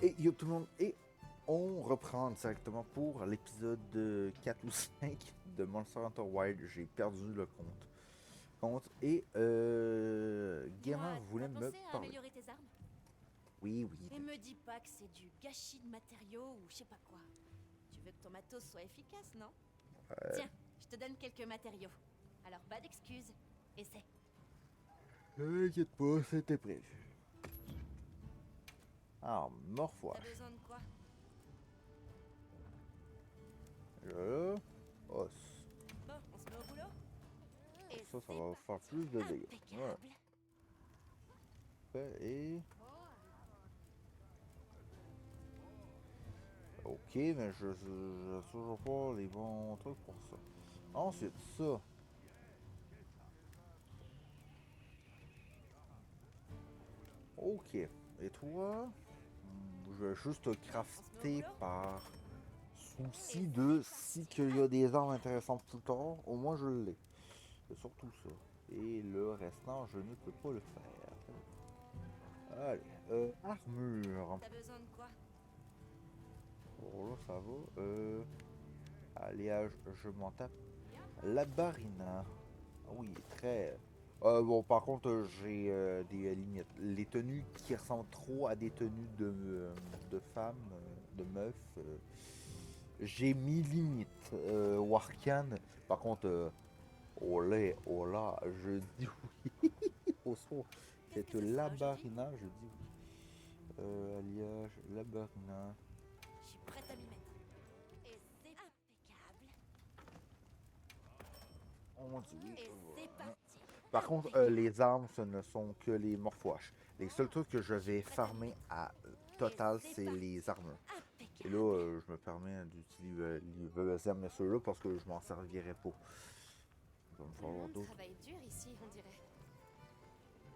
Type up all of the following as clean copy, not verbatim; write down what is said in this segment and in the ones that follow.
Et yo tout le monde, et on reprend directement pour l'épisode 4 ou 5 de Monster Hunter Wild. J'ai perdu le compte. Et Guérin Dis-moi, voulait t'as me pensé à parler. améliorer tes armes? Oui, oui. Et me dis pas que c'est du gâchis de matériaux ou je sais pas quoi. Tu veux que ton matos soit efficace, non? Tiens, je te donne quelques matériaux. Alors pas d'excuses. Essaie. T'inquiète pas, c'était prévu. Alors, T'as morphouage. besoin de quoi? Là, os. Bon, on se met au boulot? Et Ça c'est va faire parti. plus de dégâts. Voilà. Impeccable. Et... Ok, mais je toujours pas les bons trucs pour ça. Ensuite, ça. Ok. Et toi? Je vais juste On se met au crafter boulot? par Et souci c'est de si parti. qu'il y a des armes intéressantes plus tard, au moins je l'ai. C'est surtout ça. Et le restant, je ne peux pas le faire. Allez, armure. T'as besoin de quoi? Bon là ça va. Alliage, je m'en tape. La barina. Ah oui, très... bon, par contre, j'ai des limites. Les tenues qui ressemblent trop à des tenues de femmes, de meufs, j'ai mis limite. Warkan, par contre, olé, hola, je dis oui. Au son, Qu'est-ce que cette ce sera aujourd'hui? labarina, je dis oui. Alliage, labarina. Je suis prête à m'y mettre. Et c'est impeccable. On dit oui. Et c'est Voilà. parti. Par contre, Impeccable. les armes, ce ne sont que les morphouaches. Les seuls trucs que je Je suis vais prête à m'y farmer mettre. à Et total, c'est c'est les parti. armures. Et là, Impeccable. je me permets d'utiliser ceux-là parce que je m'en servirai pas. Il va me Tout le falloir monde d'autres. travaille dur ici, on dirait.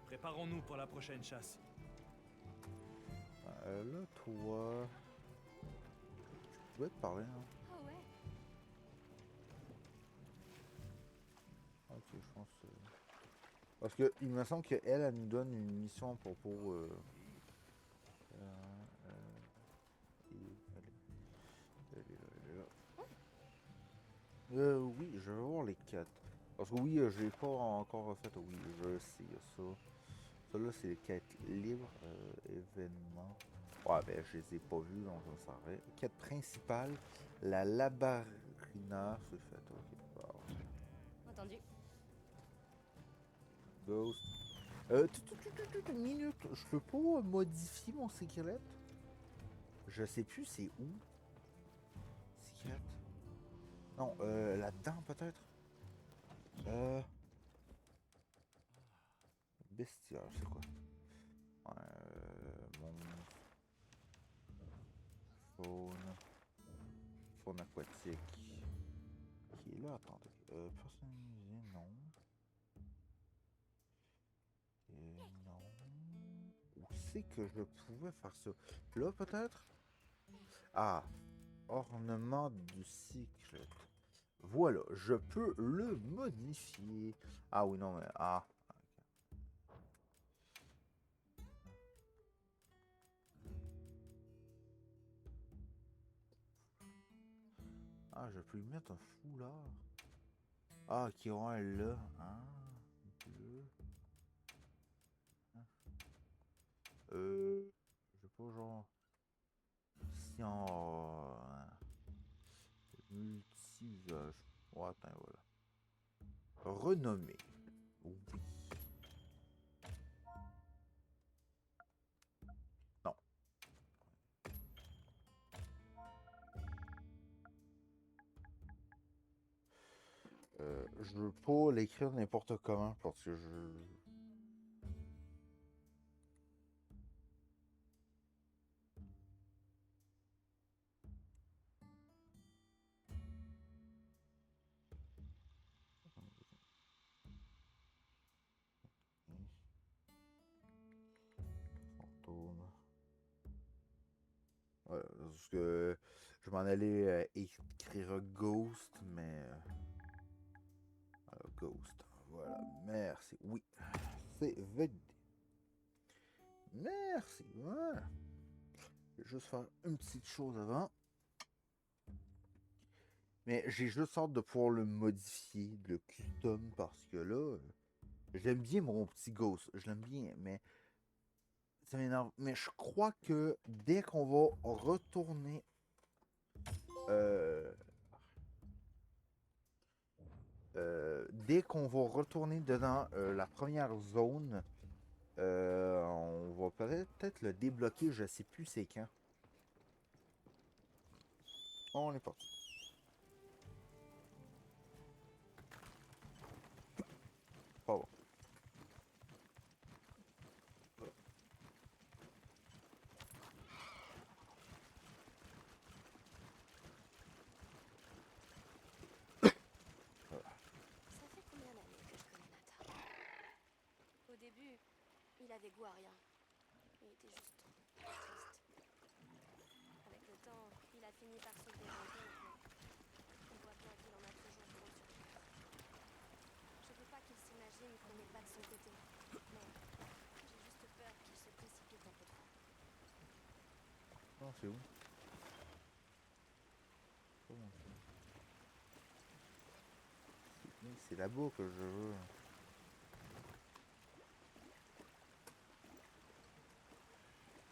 Préparons-nous pour la prochaine chasse. Là, toi, je pouvais te parler, hein. Ah ouais. Ok, je pense. Parce que il me semble qu'elle, elle nous donne une mission pour elle est là. Oui, je vais voir les quêtes. Parce que oui, je l'ai pas encore fait. Oui, je sais, il y a ça. Ça là, c'est les quêtes libres, événements. Ouais, ben, je les ai pas vus, donc ça s'arrête. Quête principale, la Labarina, c'est fait, ok. Alors, Entendu. Ghost. Une minute, je peux pas modifier mon secret? Je sais plus c'est où. Secret. Non, là-dedans peut-être. Euh, Bestiaire, c'est quoi? Mon faune. Faune aquatique. Qui est là, attendez. Personnalisé, non. Non. Où c'est que je pouvais faire ça? Là, peut-être? Ah, ornement du cycle. Voilà, je peux le modifier. Ah oui, non, mais... Ah. Ah, je peux lui mettre un foulard. Ah, qui ont un là. Ah, bleu. Je sais pas, genre... Si on... Multi-usage. Oh, attends, voilà. Renommé. Oui. Non. Je veux pas l'écrire n'importe comment parce que je... Fantôme. Ouais, parce que je m'en allais écrire Ghost, mais... Ghost. Voilà, merci. Oui, c'est validé. Merci. Voilà. juste faire une petite chose avant. Mais j'ai juste hâte de pouvoir le modifier, le custom, parce que là, j'aime bien mon petit Ghost. Je l'aime bien, mais ça m'énerve. Mais je crois que dès qu'on va retourner... dès qu'on va retourner dedans la première zone, on va peut-être le débloquer, je sais plus c'est quand. On est parti. Pas bon. Ça fait combien d'années que je connais Nathan? Au début, il avait goût à rien. Il était juste triste. Avec le temps, il a fini par se déranger, mais on voit bien qu'il en a toujours gros sur le cœur. Je veux pas qu'il s'imagine qu'on n'est pas de son côté, mais j'ai juste peur qu'il se précipite un peu trop. Non, c'est où? Comment ça? C'est là-bas que je veux.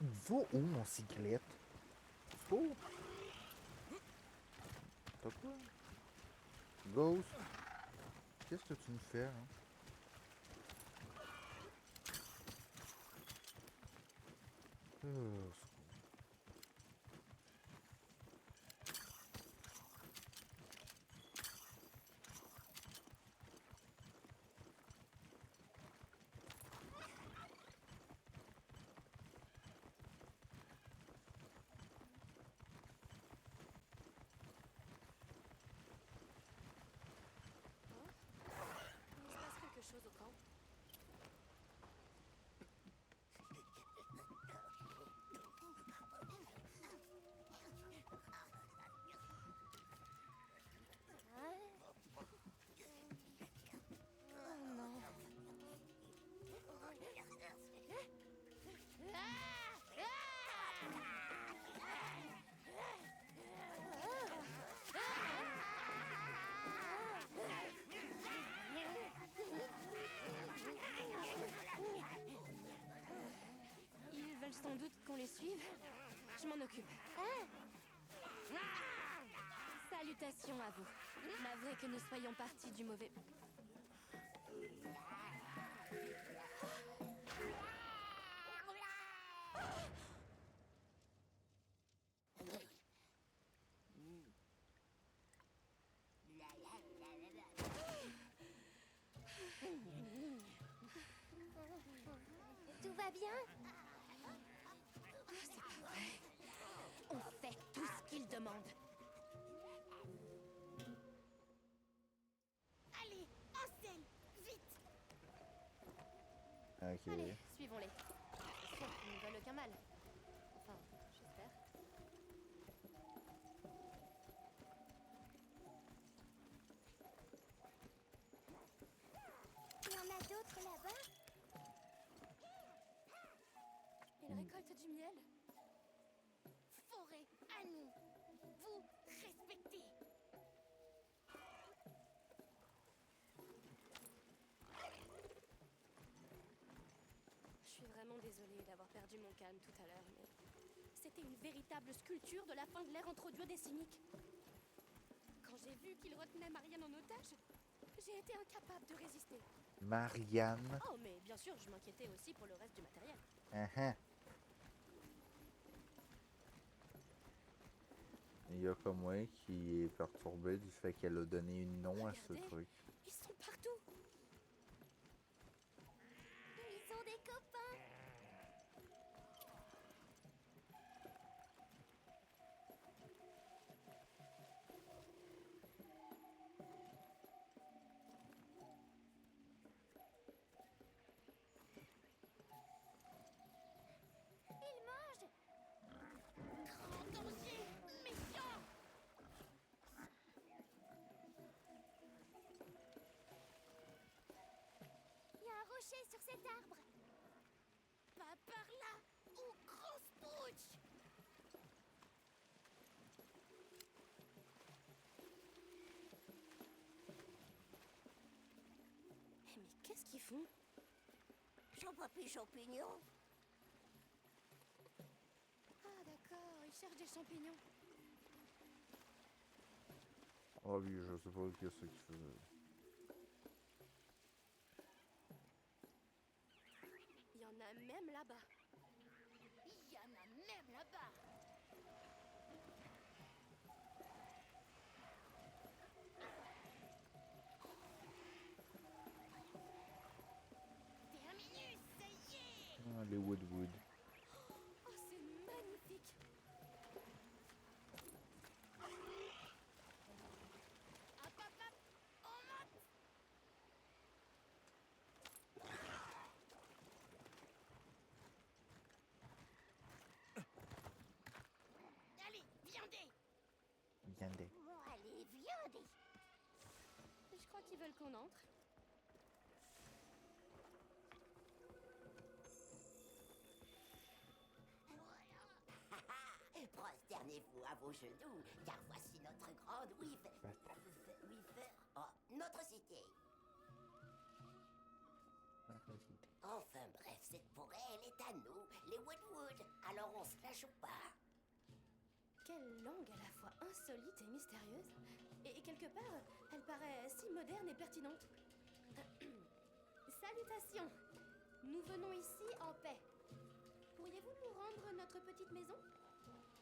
Va où mon cyclette? Oh! T'as quoi? Ghost? Qu'est-ce que tu me fais, hein? Euh, Il se passe quelque chose au camp? Oh non. Ils veulent sans doute qu'on les suive. Je m'en occupe. Salutations à vous. Navré que nous soyons partis du mauvais... Tout va bien? C'est pas vrai. On fait tout ce qu'ils demandent. Allez, en selle, vite! Ok. Allez, suivons-les. C'est sûr qu'ils ne veulent aucun mal. Enfin, j'espère. Il y en a d'autres là-bas? Ils récoltent du miel. Forêt, à nous. Vous respectez. Je suis vraiment désolée d'avoir perdu mon calme tout à l'heure, mais c'était une véritable sculpture de la fin de l'ère antro-duodécimique. Quand j'ai vu qu'ils retenaient Marianne en otage, j'ai été incapable de résister. Marianne. Oh, mais bien sûr, je m'inquiétais aussi pour le reste du matériel. Uh-huh. Il y a comme moi qui est perturbé du fait qu'elle a donné un nom à ce Regardez, truc. ils sont partout. Ils sont des copains. Ils mangent. Grand danger, méchant. font? Champignons. Ah d'accord, ils cherchent des champignons. Oh oui, je suppose que c'est ce qu'il faisait. Il y en a même là-bas. Il y en a même là-bas. Terminus, ça y est. Ah, les Woodwood. Oh, c'est magnifique. Hop, hop, hop. On monte. Allez, viandez. Viandez. Oh, allez, viandez. Je crois qu'ils veulent qu'on entre. Prosternez-vous à vos genoux, car voici notre grande Oh, notre cité. Enfin bref, cette forêt, elle est à nous, les Woodwood. Alors on se lâche ou pas? Quelle langue à la fois insolite et mystérieuse. Et quelque part, elle paraît si moderne et pertinente. Salutations. Nous venons ici en paix. Pourriez-vous nous rendre notre petite maison?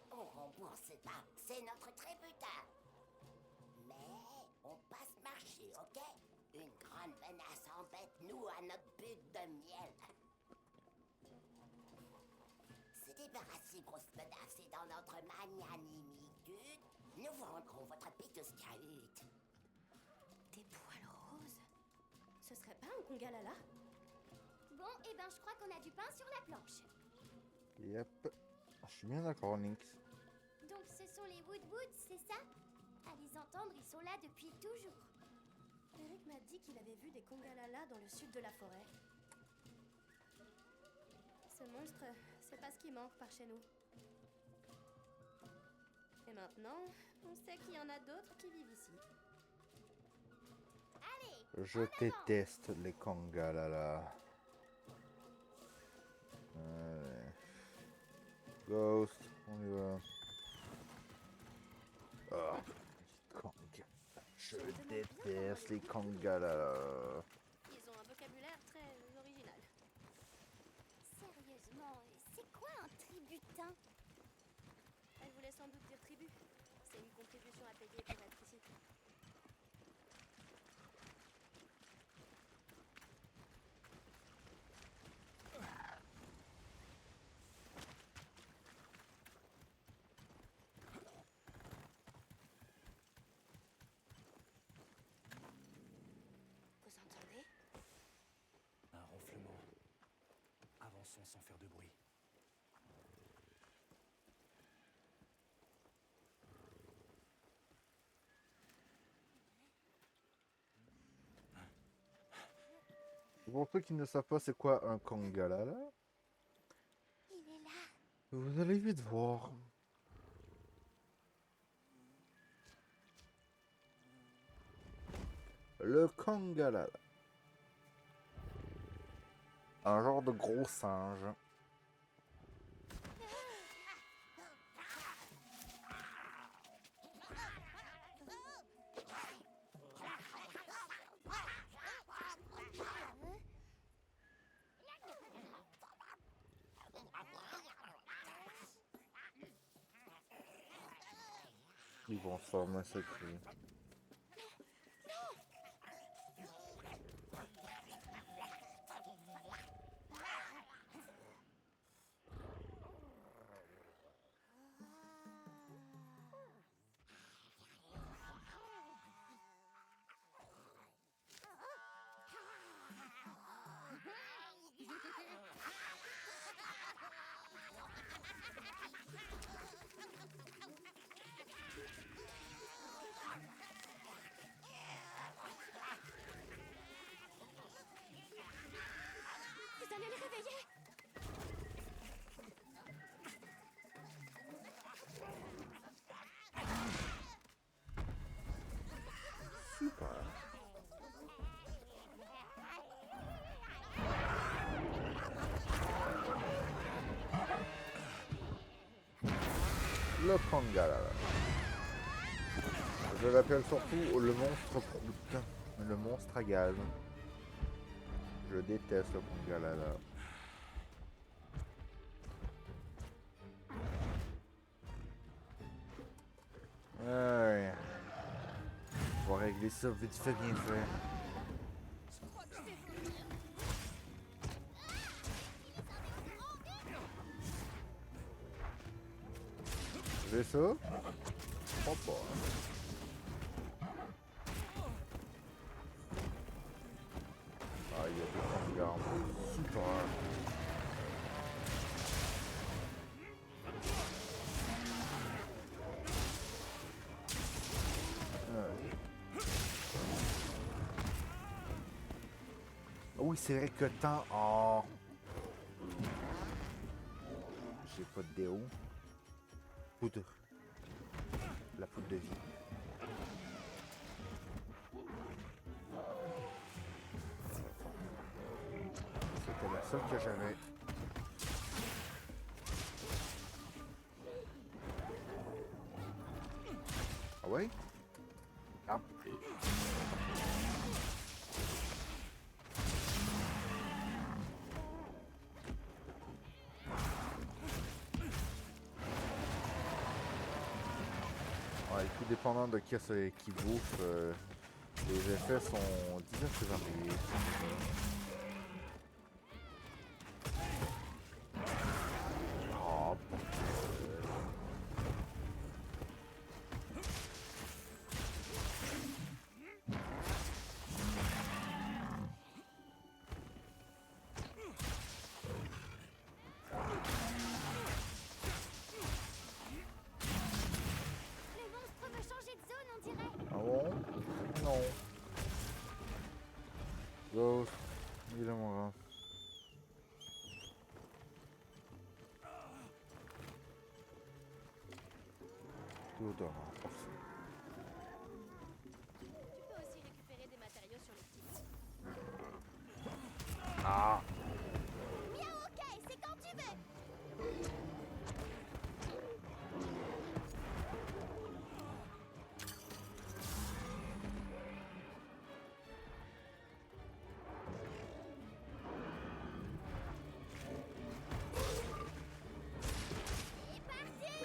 On rembourse pas, c'est notre trébutin. Mais on passe marcher, ok? Une grande menace embête nous à notre but de miel. Se débarrasser grosse menace et dans notre magnanimitude, nous vous rendrons votre pitous cahute. Des poils roses. Ce serait pas un congalala? Bon, eh ben, je crois qu'on a du pain sur la planche. Yep. Je suis bien d'accord, Lynx. Donc, ce sont les Woodwoods, c'est ça? À les entendre, ils sont là depuis toujours. Eric m'a dit qu'il avait vu des congalala dans le sud de la forêt. Ce monstre, c'est pas ce qui manque par chez nous. Et maintenant, on sait qu'il y en a d'autres qui vivent ici. Allez, Je déteste les Kongalala. Allez. Ghost, on y va. Ah, je déteste les Kongalala. Ils ont un vocabulaire très original. sérieusement, c'est quoi un tributin? Elle voulait sans doute dire tribu. C'est une contribution à payer pour être ici. Vous entendez? Un ronflement. Avançons sans faire de bruit. Pour ceux qui ne savent pas c'est quoi un Kongalala, Il est là. vous allez vite voir. Le Kongalala. Un genre de gros singe. Ils vont se former ce cri. Vous allez les réveiller? Super. Le Pangalala. Je l'appelle surtout le monstre... Putain, le monstre à gaz. Je déteste le Pangalala. Ouais. On va régler ça vite fait bien fait. J'ai ça? Je crois pas. Ah, il y a des Pangas. Super. Oui, c'est vrai que tant... Oh. J'ai pas de déo. Poudre. La poudre de vie. C'était la seule que j'avais. Ah ouais? Ah. Ouais, tout dépendant de qu'est-ce qui bouffe, les effets sont divers et variés. Oh, Le monstre veut changer de zone, on dirait. ah bon? Non. Ghost, il est mort. Tout dehors, parfait. Tu peux aussi récupérer des matériaux sur le site. Ah! Bien, ok, c'est quand tu veux. C'est parti.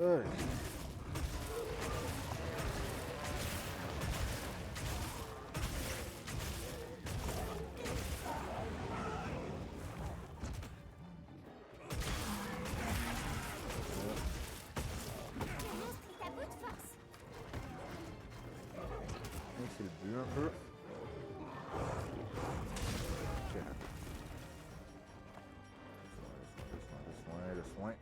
Ouais. Le monstre est à bout de force. C'est le but un peu. Ok. Le soin.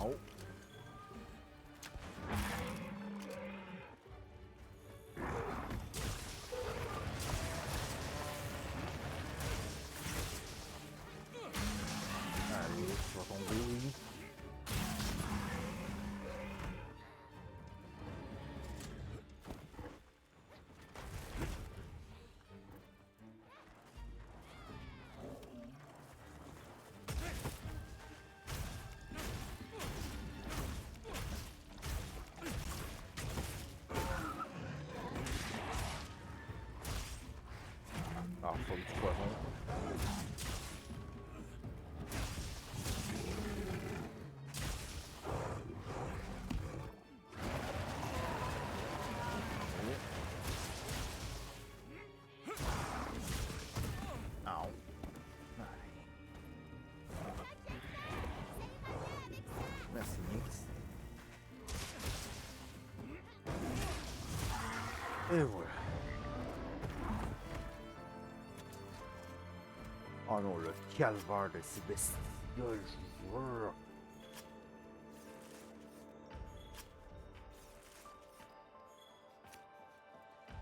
Au. Allez, tu vas tomber, oui. Alors, faut du poison. Au. Allez. Merci, Nix. Et voilà. Oh non, le calvaire de ces bestioles, je vous jure.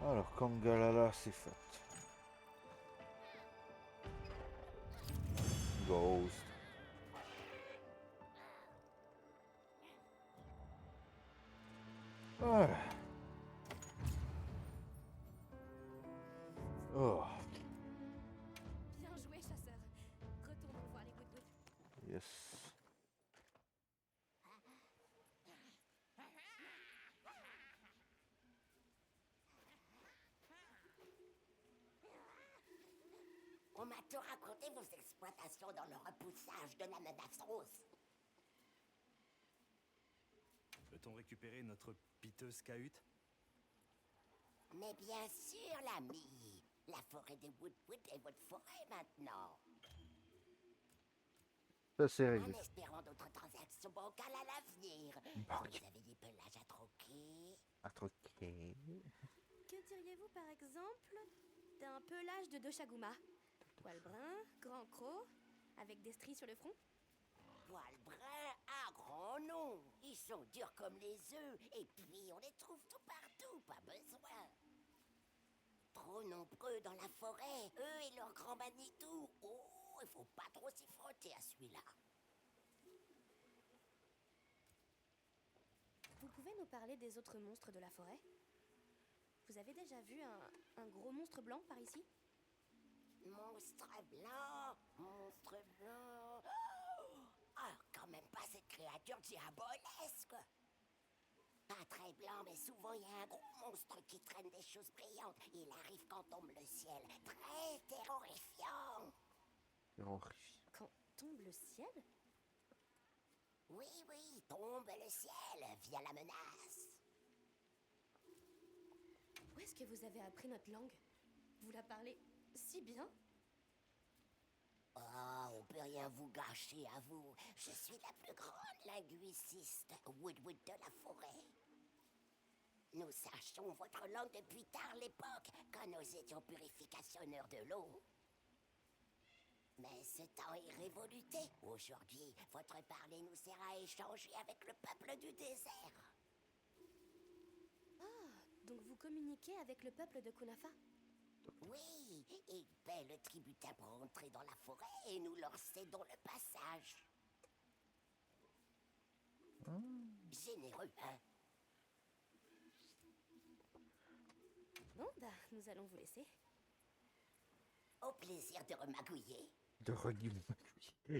Alors, Kangalala, c'est fait. Ghost. Ah. Oh, Bien joué, chasseur. Retournons voir les Woodwoods. yes. On m'a tout raconté vos exploitations dans le repoussage de la menace rose. Peut-on récupérer notre piteuse cahute? Mais bien sûr, l'ami. La forêt des Woodwoods est votre forêt maintenant. Ça, c'est En réglé. espérant d'autres transactions bancales à l'avenir. Banque. Vous avez des pelages à troquer. Un truc. Que diriez-vous par exemple d'un pelage de Doshaguma? Poil brun, grand croc, avec des stries sur le front? Poil brun, un grand nom. Ils sont durs comme les œufs. Et puis, on les trouve tout partout. Pas besoin. Trop nombreux dans la forêt. Eux et leur grand Manitou. Oh, il faut pas trop s'y frotter à celui-là. Vous pouvez nous parler des autres monstres de la forêt? Vous avez déjà vu un gros monstre blanc par ici? Monstre blanc, monstre blanc. Oh, ah, quand même pas cette créature diabolesque. Pas très blanc, mais souvent il y a un gros monstre qui traîne des choses brillantes. Il arrive quand tombe le ciel. Très terrorifiant. Horrifique. Quand tombe le ciel? Oui, tombe le ciel via la menace. Où est-ce que vous avez appris notre langue? Vous la parlez si bien? Oh, on peut rien vous gâcher à vous. Je suis la plus grande linguiste Woodwood de la forêt. Nous sachions votre langue depuis tard l'époque, quand nous étions purificationneurs de l'eau. Mais ce temps est révoluté. Aujourd'hui, votre parler nous sert à échanger avec le peuple du désert. Donc vous communiquez avec le peuple de Kunafa? Oui, ils paient le tributin pour entrer dans la forêt et nous leur cédons le passage. Généreux, hein? Bon, bah, nous allons vous laisser. Au plaisir de remagouiller. De regarder.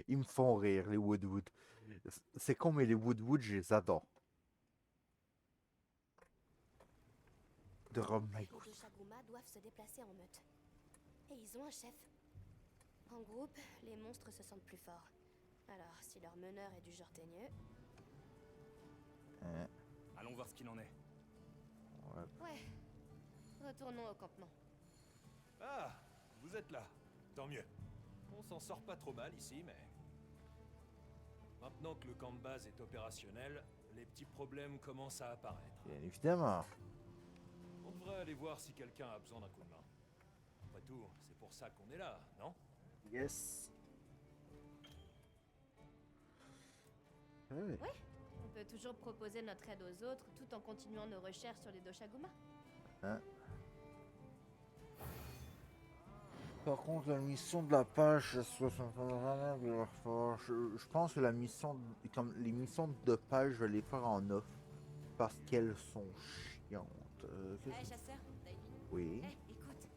Ils me font rire, les Woodwood. C'est con, mais les Woodwood, je les adore. De Rob Les Michael. Doshaguma doivent se déplacer en meute. Et ils ont un chef. En groupe, les monstres se sentent plus forts. Alors, si leur meneur est du genre teigneux... Allons voir ce qu'il en est. Ouais. Retournons au campement. Ah, vous êtes là. Tant mieux. On s'en sort pas trop mal ici, mais... Maintenant que le camp de base est opérationnel, les petits problèmes commencent à apparaître. Bien évidemment. On devrait aller voir si quelqu'un a besoin d'un coup de main. Après tout, c'est pour ça qu'on est là, non? Yes. Ouais. Oui, on peut toujours proposer notre aide aux autres tout en continuant nos recherches sur les Doshaguma. Hein? Par contre, la mission de la page 60, je pense que la mission, comme les missions de page, je vais les faire en off parce qu'elles sont chiantes. Eh, chasseur, t'as une minute? Oui. Eh, écoute.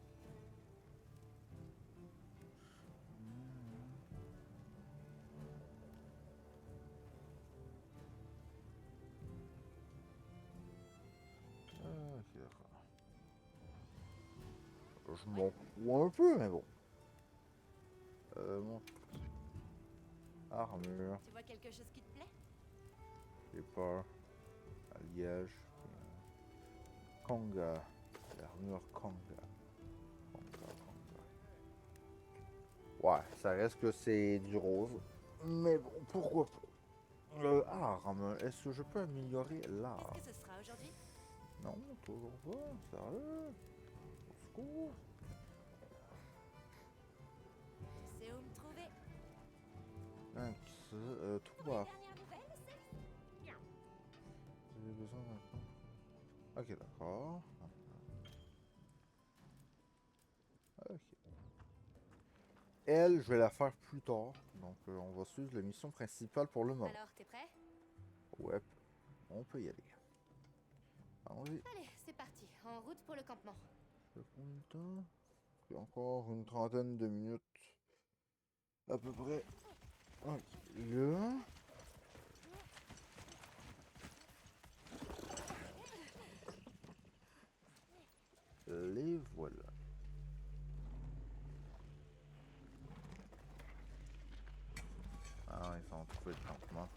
Ok, d'accord. Je m'en fous un peu, mais bon. Mon armure, Tu vois quelque chose qui te plaît? j'ai peur. Alliage. Konga. L'armure Konga. Konga. Ouais, ça reste que c'est du rose. Mais bon, pourquoi pas? Arme, est-ce que je peux améliorer l'arme? Qu'est-ce que ce sera aujourd'hui? Non, toujours pas. Sérieux? Au secours. Tu sais où me trouver? Toi, Dernière nouvelle, c'est... j'ai besoin d'un... Ok, d'accord. Ok. Elle, je vais la faire plus tard. Donc, on va suivre la mission principale pour le moment. Alors, t'es prêt? Ouais, on peut y aller. Allons-y. Allez, c'est parti. En route pour le campement. Ça fait combien de temps? C'est encore une trentaine de minutes. À peu près. Ok, là. Les voilà. Ah, ils ont trouvé le campement.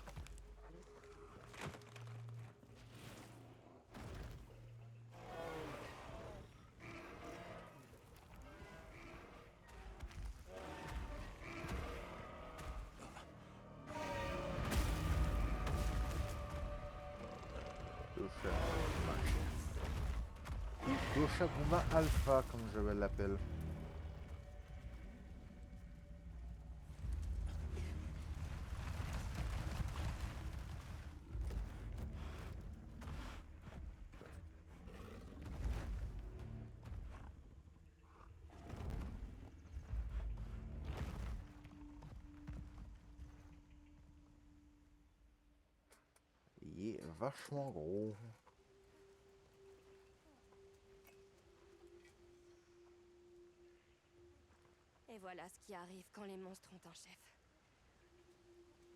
Doshaguma Alpha, comme je vais l'appeler. Il est vachement gros. Et voilà ce qui arrive quand les monstres ont un chef.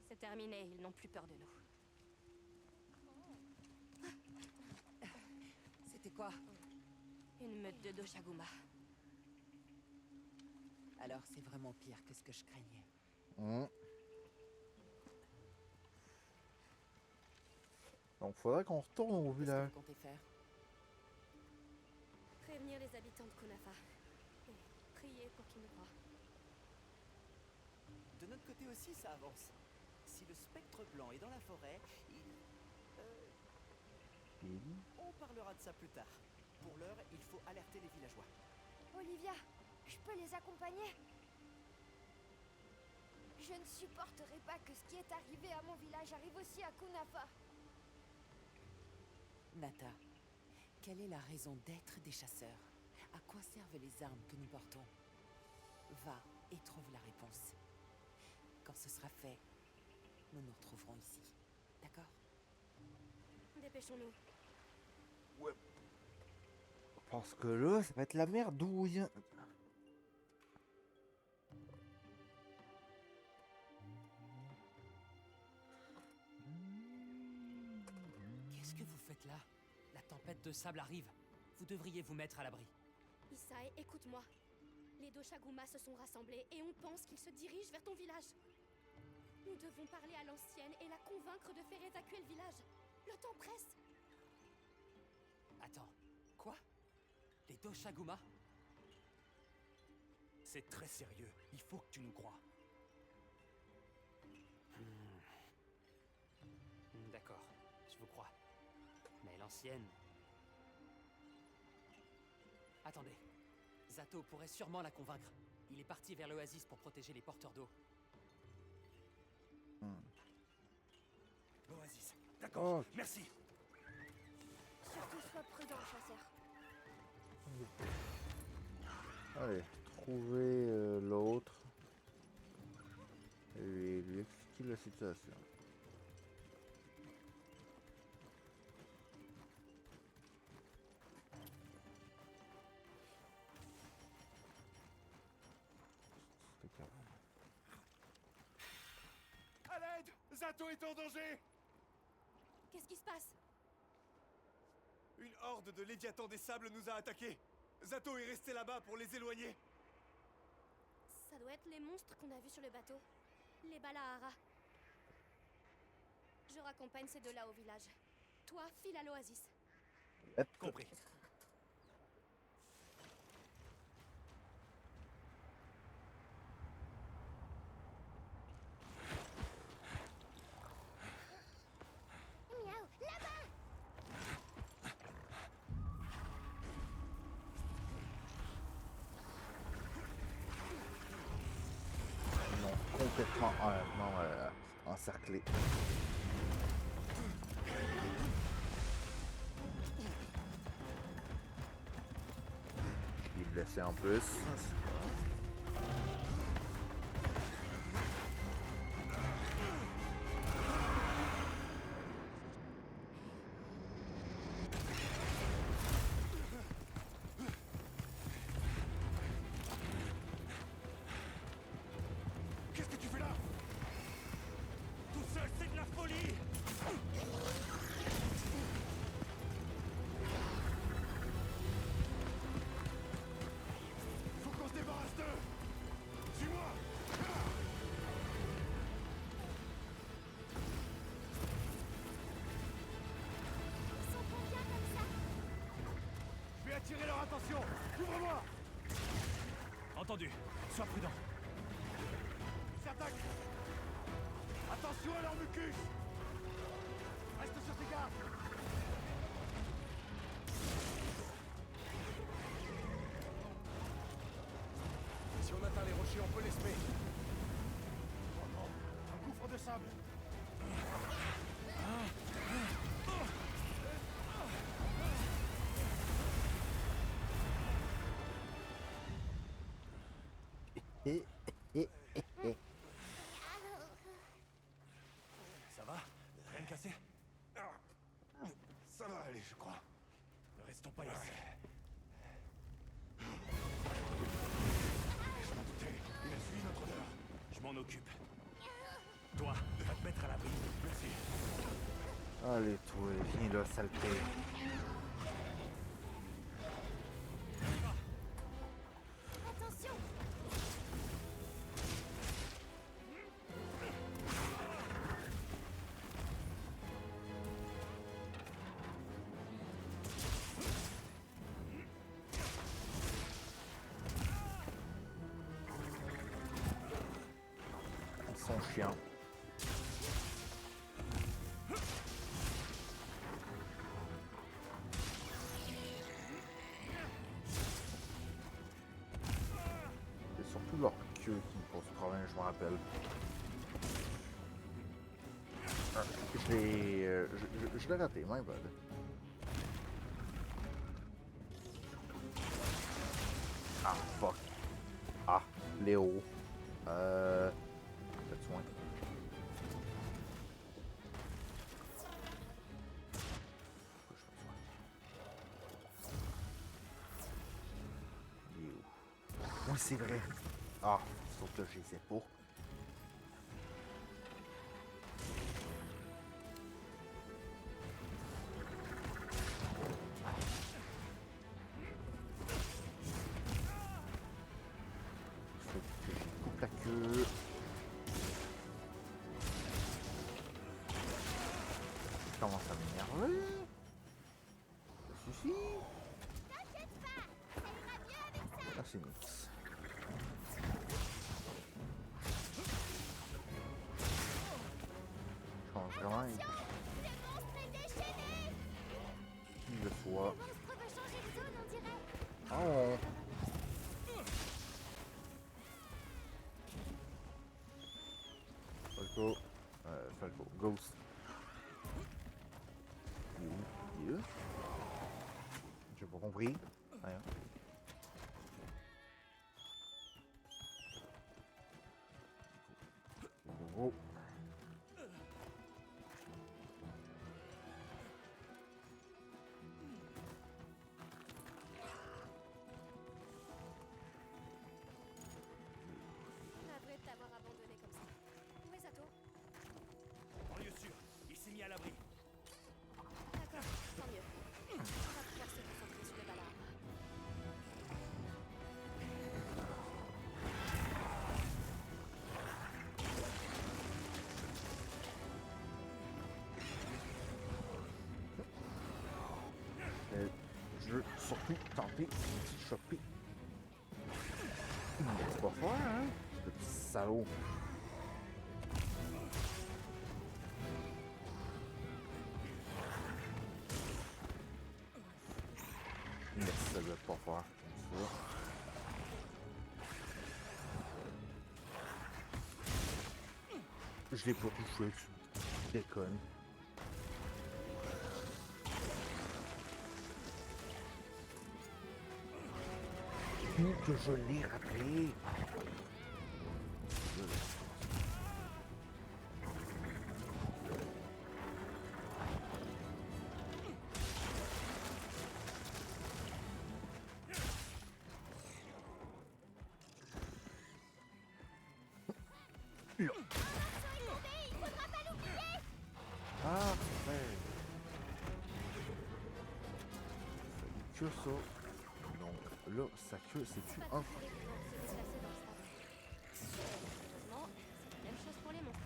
C'est terminé, ils n'ont plus peur de nous. C'était quoi? Une meute de Doshaguma. Alors c'est vraiment pire que ce que je craignais. Donc faudrait qu'on retourne au Qu'est-ce que village. vous comptez faire? Prévenir les habitants de Kunafa. Et prier pour qu'ils nous croient. De notre côté aussi, ça avance. Si le spectre blanc est dans la forêt, on parlera de ça plus tard. Pour l'heure, il faut alerter les villageois. Olivia, je peux les accompagner? Je ne supporterai pas que ce qui est arrivé à mon village arrive aussi à Kunafa. Nata, quelle est la raison d'être des chasseurs? À quoi servent les armes que nous portons? Va et trouve la réponse. Quand ce sera fait, nous nous retrouverons ici. D'accord? Dépêchons-nous. Parce que là, ça va être la merdouille. Qu'est-ce que vous faites là? La tempête de sable arrive. Vous devriez vous mettre à l'abri. Isai, écoute-moi. Les Doshaguma se sont rassemblés et on pense qu'ils se dirigent vers ton village. Nous devons parler à l'ancienne et la convaincre de faire évacuer le village. Le temps presse. Attends, quoi? Les Doshaguma? C'est très sérieux. Il faut que tu nous crois. D'accord, je vous crois. Mais l'ancienne... Attendez. Zato pourrait sûrement la convaincre. Il est parti vers l'oasis pour protéger les porteurs d'eau. D'accord, Ok. merci. Surtout sois prudent, chasseur. Allez, trouver l'autre et lui expliquer la situation. C'était carré. À l'aide! Zato est en danger! Qu'est-ce qui se passe? Une horde de Léviathans des Sables nous a attaqués. Zato est resté là-bas pour les éloigner. Ça doit être les monstres qu'on a vus sur le bateau. Les Balahara. Je raccompagne ces deux-là au village. Toi, file à l'oasis. Hop. Compris. Miaou, là-bas! Ils l'ont complètement encerclé. Il est blessé en plus. Qu'est-ce que tu fais là? Tout seul, c'est de la folie! Faut qu'on se débarrasse d'eux! Suis-moi! Ils sont combien comme ça? Je vais attirer leur attention! Ouvre-moi! Entendu. Sois prudent. Ils s'attaquent! Attention à leur mucus! Reste sur tes gardes! Si on atteint les rochers, on peut les semer. Oh non! Un gouffre de sable! Et, et, Ça va? Rien de cassé? Ça va aller, je crois. Ne restons pas ici. Je m'en doutais. Il a suivi notre odeur. Je m'en occupe. Toi, va te mettre à l'abri. Merci. allez, toi, viens là, saleté. Attention! Ils sont chiants. C'est surtout leur queue qui me pose problème, je me rappelle. Ah, je l'ai raté, my bad. Ah, fuck. Ah, Léo. Faites soin. Pourquoi je fais soin? Il est où? Oui, c'est vrai. Ah, sauf que je les ai pas. Faut que je coupe la queue. Je commence à m'énerver. Ça suffit. T'inquiète pas! Ça ira mieux avec ça! Ah, c'est nix. Je pense vraiment Le monstre est déchaîné! qu'il le soit. Le monstre veut changer de zone, on dirait! Oh. Falco. Falco. Ghost. Oui. Rien. Oh. Navré de t'avoir abandonné comme ça. Où est Zato? En lieu sûr, il s'est mis à l'abri. D'accord, tant mieux. On va pouvoir se concentrer sur le Valar. Je veux surtout tenter une petite choper. C'est pas fort, hein? Le petit salaud. Mais ça doit pas faire comme ça. Je l'ai pas touché, tu déconnes. Tout que je l'ai rappelé. Ah, ouais. Que ça. Donc là, sa queue, c'est-tu un... Se déplacer dans le sable. Heureusement, c'est la même chose pour les monstres.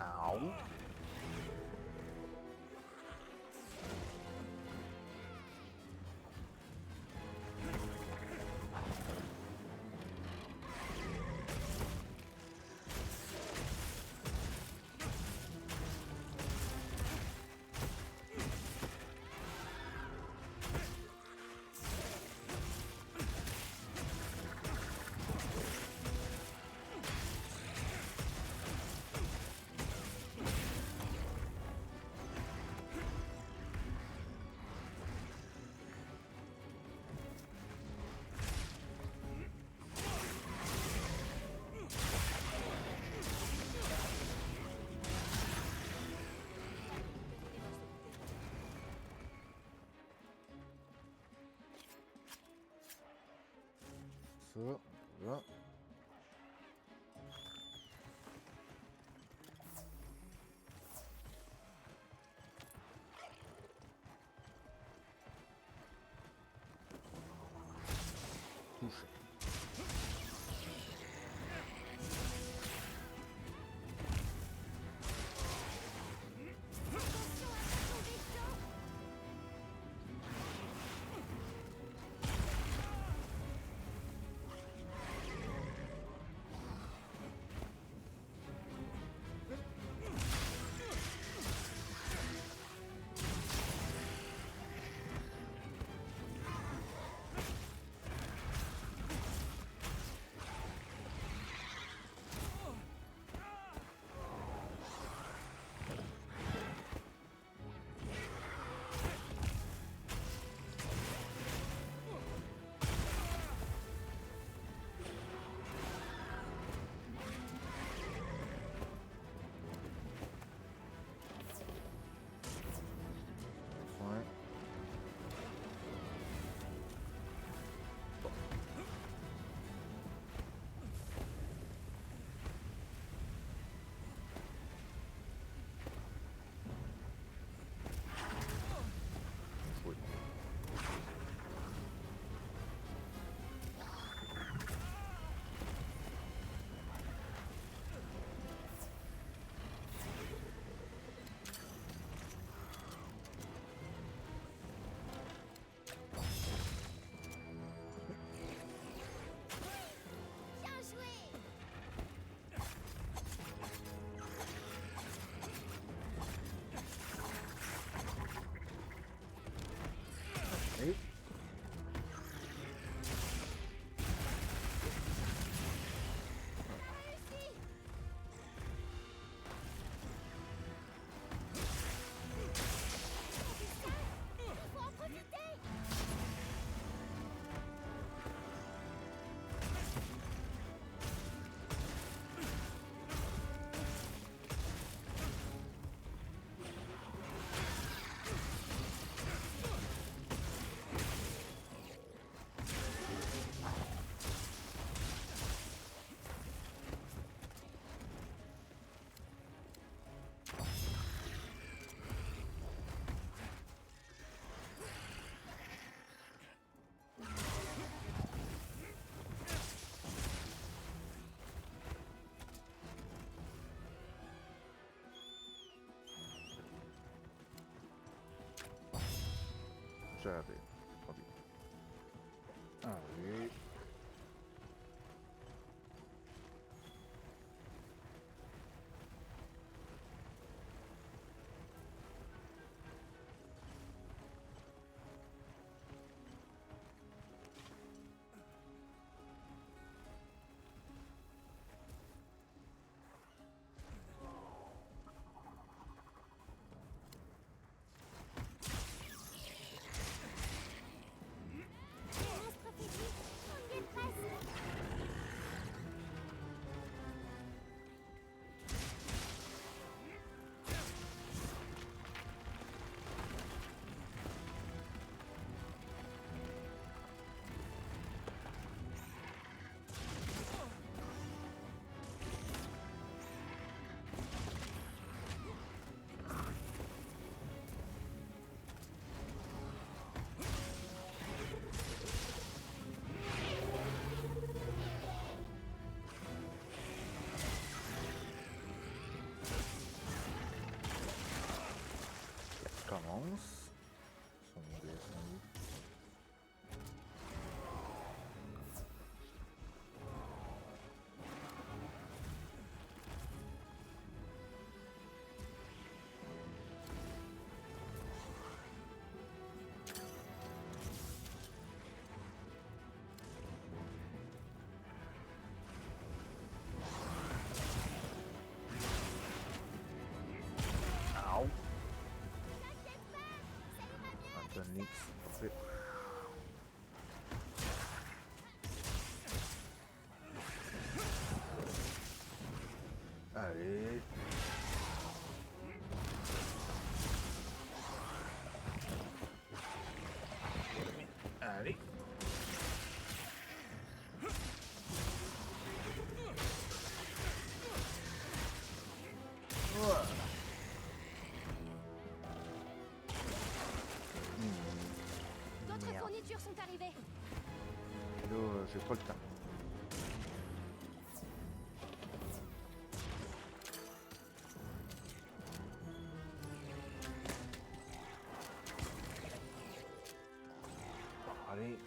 Ow. Ça, là. Touché. raté. Attendez. Allez. Monstre faibli, on y est presque. Commence. Son dessin. Au. Phoenix. Parfait. Allez. Allez. Voilà. D'autres Merde. fournitures sont arrivées. Là, j'ai pas le temps. Allez.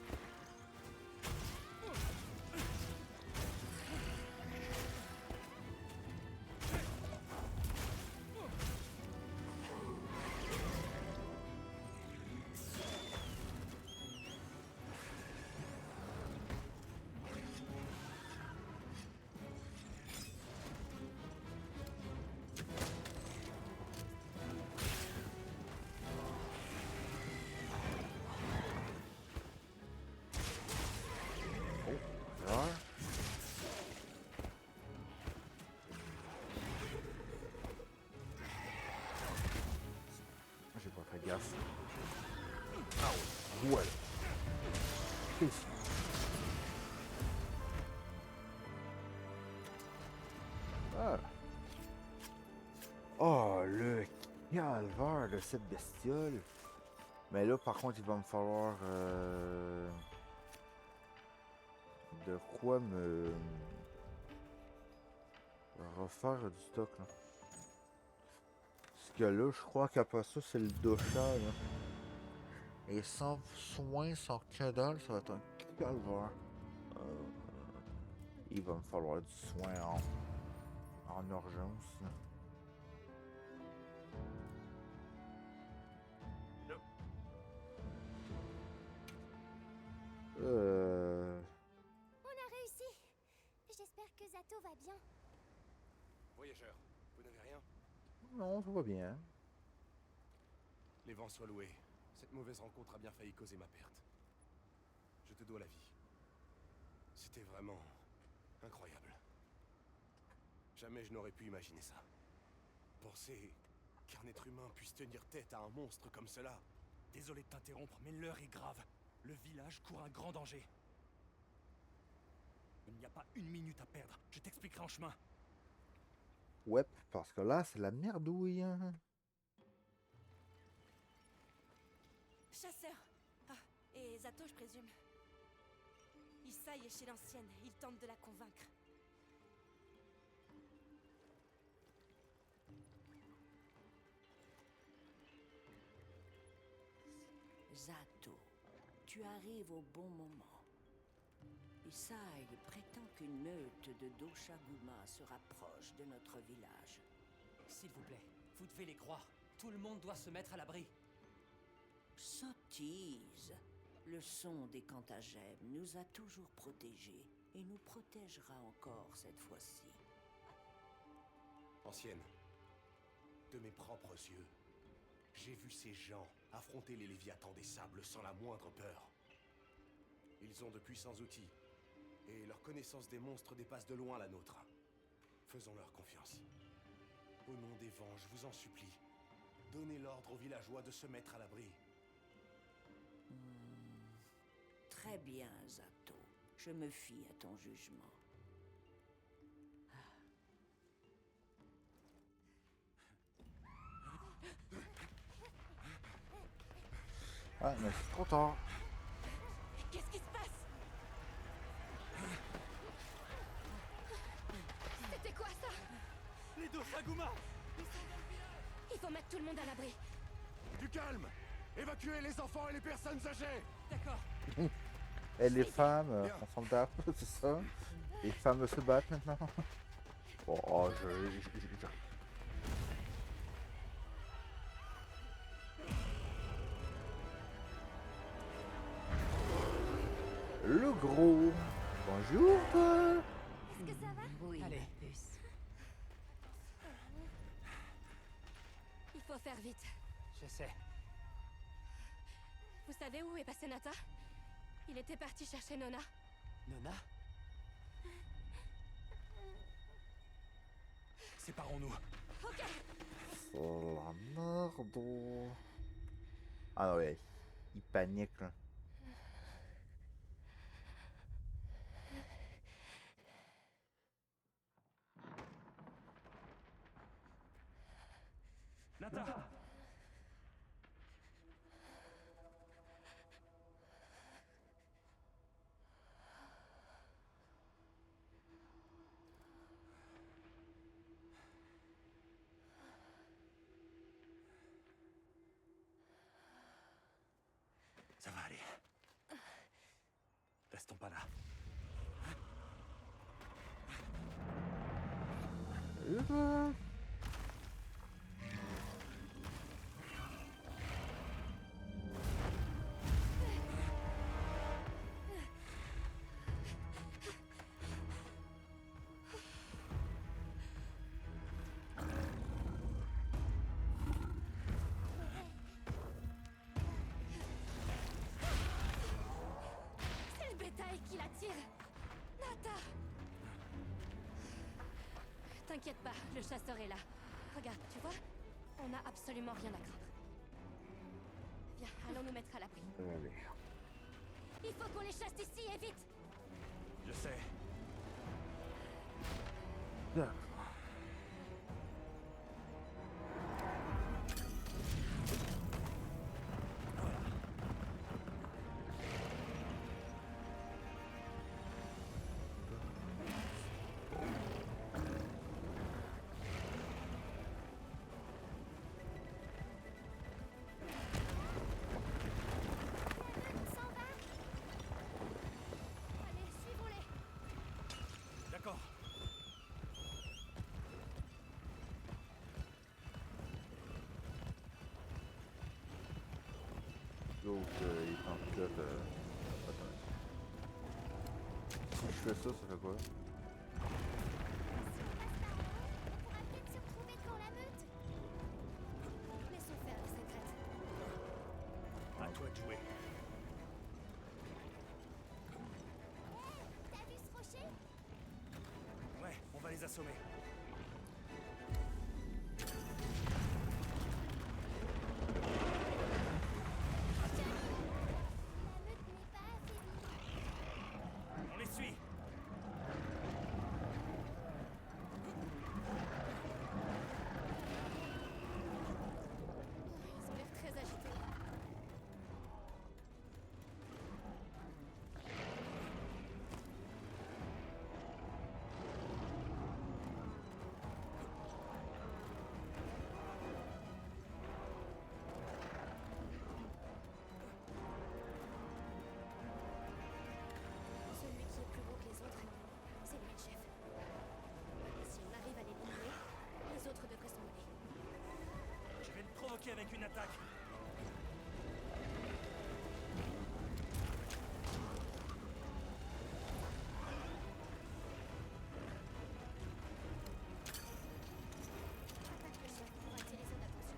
Là. J'ai pas fait gaffe. Ah ouais. Voilà. Ici. Ah. Oh, le calvaire de cette bestiole. Mais là, par contre, il va me falloir de quoi me refaire du stock là. Parce que là, je crois qu'après ça, c'est le douchage. Là. Et sans soin, sans que dalle, ça va être un calvaire. Il va me falloir du soin en urgence. Là. On a réussi. J'espère que Zato va bien. Voyageurs, vous n'avez rien? Non, ça va bien. Les vents soient loués. Cette mauvaise rencontre a bien failli causer ma perte. Je te dois la vie. C'était vraiment incroyable. Jamais je n'aurais pu imaginer ça. Penser qu'un être humain puisse tenir tête à un monstre comme cela. Désolé de t'interrompre, mais l'heure est grave. Le village court un grand danger. Il n'y a pas une minute à perdre. Je t'expliquerai en chemin. Ouais, parce que là, c'est la merdouille. Hein. Chasseur. Ah, et Zato, je présume. Isai est chez l'ancienne. Il tente de la convaincre. Zato, tu arrives au bon moment. Isai prétend qu'une meute de Doshaguma se rapproche de notre village. S'il vous plaît, vous devez les croire. Tout le monde doit se mettre à l'abri. Sottise. Le son des Cantagèmes nous a toujours protégés et nous protégera encore cette fois-ci. Ancienne, de mes propres yeux, j'ai vu ces gens affronter les Léviathans des Sables sans la moindre peur. Ils ont de puissants outils, et leur connaissance des monstres dépasse de loin la nôtre. Faisons-leur confiance. Au nom des vents, je vous en supplie, donnez l'ordre aux villageois de se mettre à l'abri. Très bien, Zato. Je me fie à ton jugement. Ah, mais c'est trop tard. Qu'est-ce qui se passe? C'était quoi ça? Les Doshaguma! Il faut mettre tout le monde à l'abri. Du calme! Évacuez les enfants et les personnes âgées! D'accord. Et les femmes, on s'en tape, c'est ça? Les femmes se battent maintenant. Oh, Le gros. Bonjour, toi. Est-ce que ça va? Oui, Allez. ma puce. Il faut faire vite. Je sais. Vous savez où est passé Nata? Il était parti chercher Nona. Nona? Séparons-nous. Ok. Oh la merde. Ah ouais, il panique là. Nata! Ça va aller. Restons pas là. C'est le bétail qui l'attire. Nata. T'inquiète pas, le chasseur est là. Regarde, tu vois? On n'a absolument rien à craindre. Viens, allons nous mettre à l'abri. Allez. Il faut qu'on les chasse d'ici et vite. Je sais. D'accord. On s'en va? Allez, suivons-les. D'accord. Donc, il est en pilote. Attends. Si je fais ça, ça fait quoi? Si on passe par là, on pourra peut-être se retrouver devant la meute. Laissons faire les secrètes. À toi de jouer. T'as vu ce rocher? Ouais, on va les assommer. La meute n'est pas affaiblie. On les suit. Ils ont l'air très agités. bloqué avec une attaque. Attaque le chef pour attirer son attention.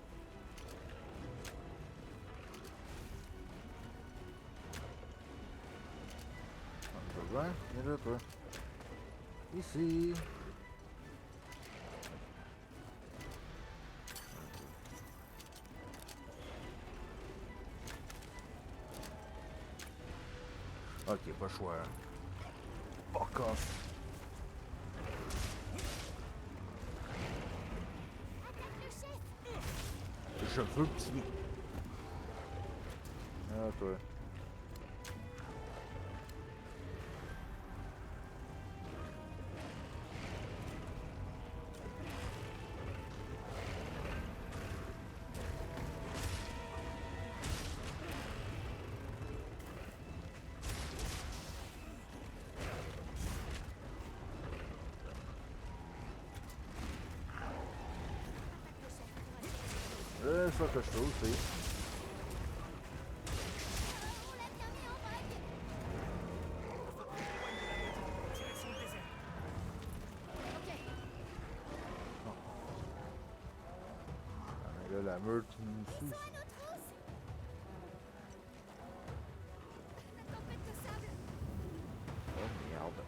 Besoin, viens là, toi. Ici. Ok, pas le choix. Fuck off. Attaque le chef. Je veux tuer. Ah, toi. C'est ça que je fais aussi. On l'a bien mis en vrac. Direction le désert. Ok, Ah, mais là, la meute nous suit. À nos trousses. la tempête de sable. Oh merde.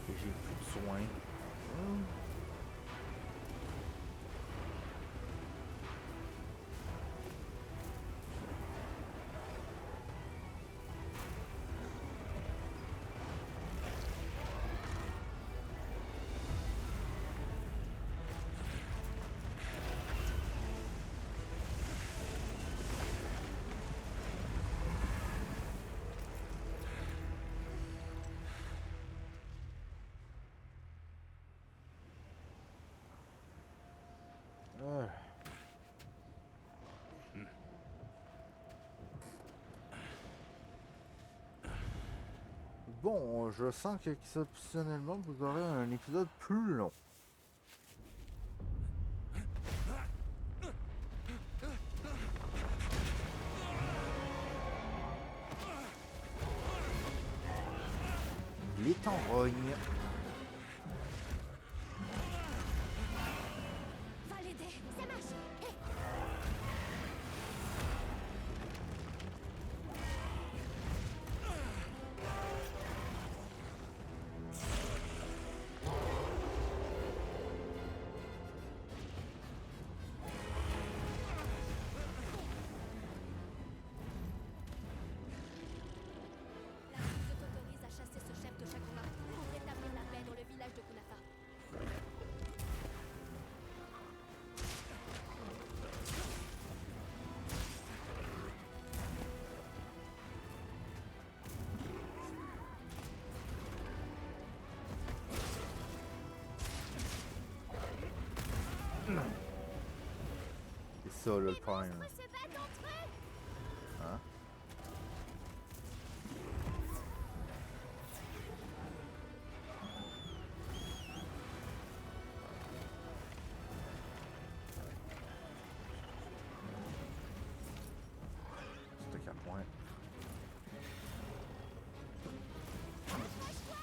Et j'ai plus de soins. Ah. Bon, je sens qu'exceptionnellement vous aurez un épisode plus long. Il est en rogne. Va l'aider. Ça marche. Hé, La route t'autorise à chasser ce chef de Shakuna pour rétablir la paix dans le village de Kunafa. C'est ça le problème. on se bat entre eux. Hein? C'était qu'à point. Accroche-toi.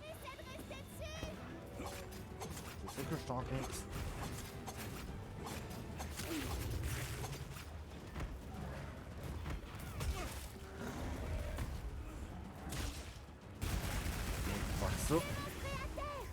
Essaie de rester dessus. C'est ça que je t'en prie. Faire ça. Prêt à terre.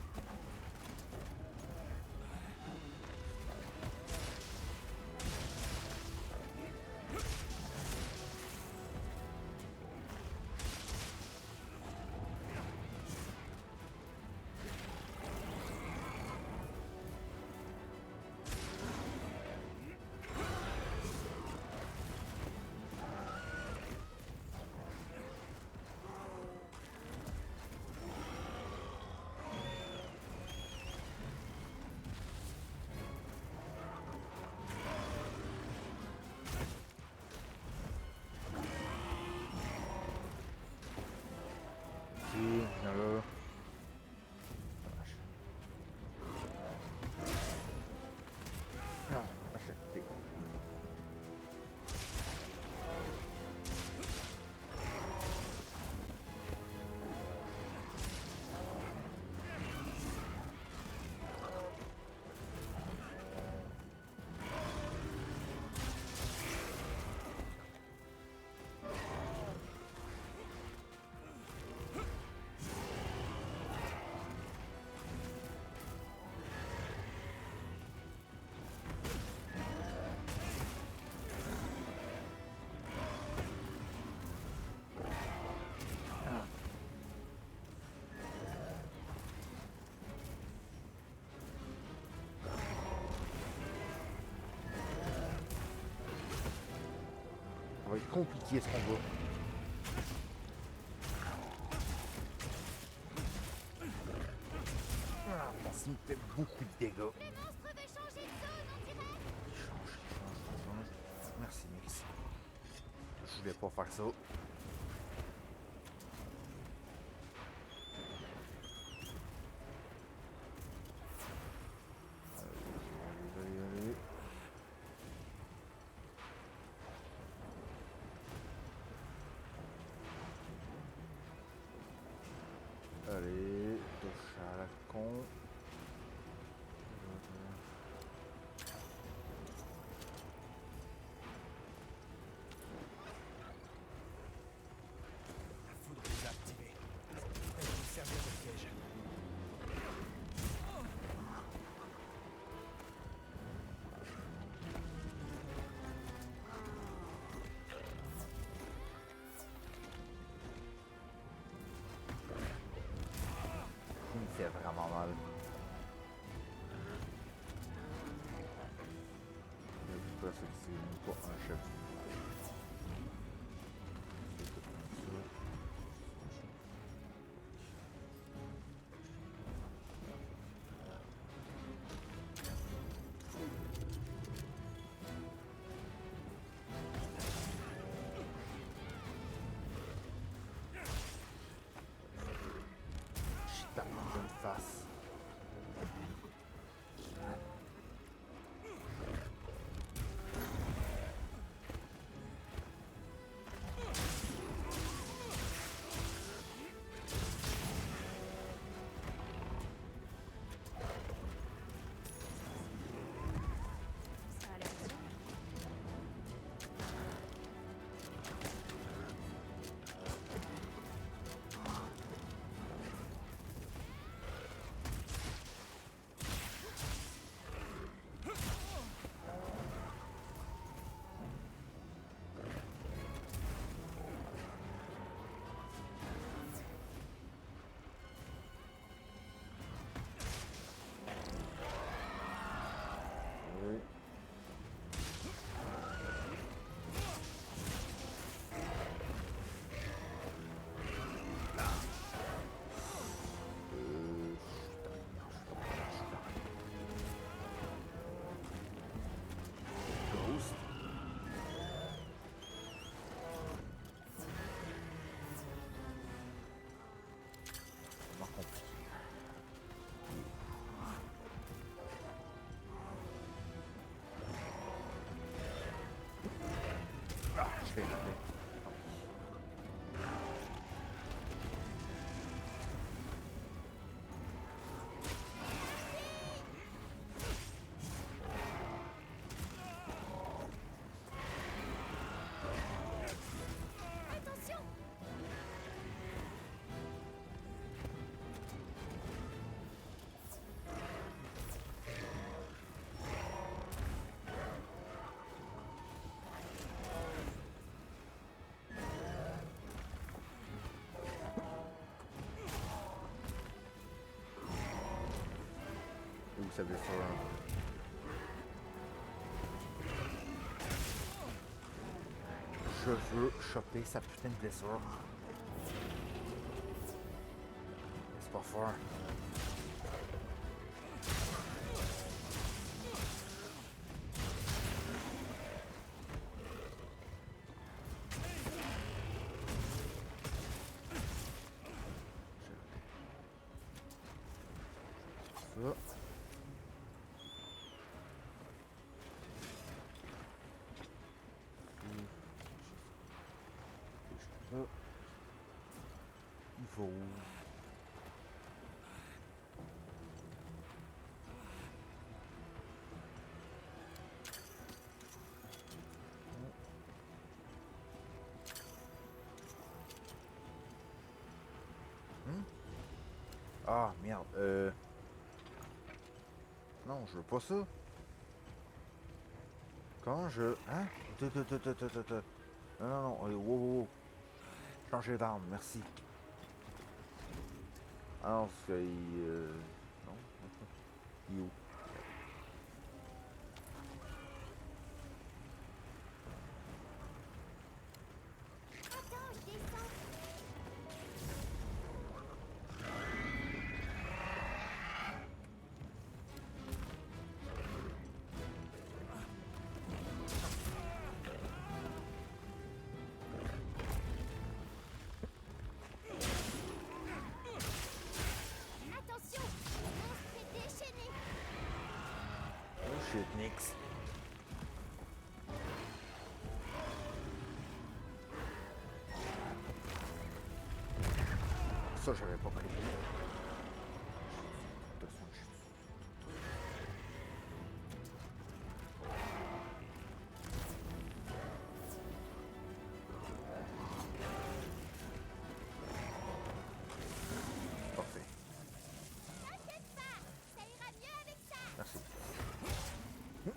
compliqué ce combat. Ah, parce qu'il me fait beaucoup de dégâts. Le monstre veut changer de zone, on dirait. Il change. Merci, Mix. Je voulais pas faire ça. Allez. Allez, touche à la con. La foudre les a activés. Elle peut servir de piège. Il me fait vraiment mal. Pourquoi c'est même pas un chef? Je tape en pleine face. Ça a l'air bien. Oui. Ghost. Vraiment compliqué. Ah, je l'ai raté. Attention. Où ça blessure? Je veux choper sa putain de blessure. C'est pas fort. Ça. Ça. Il faut où? Ah merde, non, je veux pas ça. Comment je... Hein? Non, wow. Changer d'arme, merci. Ah non, parce que non. Il est où? shit, Nix. Ça, j'avais pas compris. Parfait. T'inquiète pas, ça ira mieux avec ça. Merci. Oui.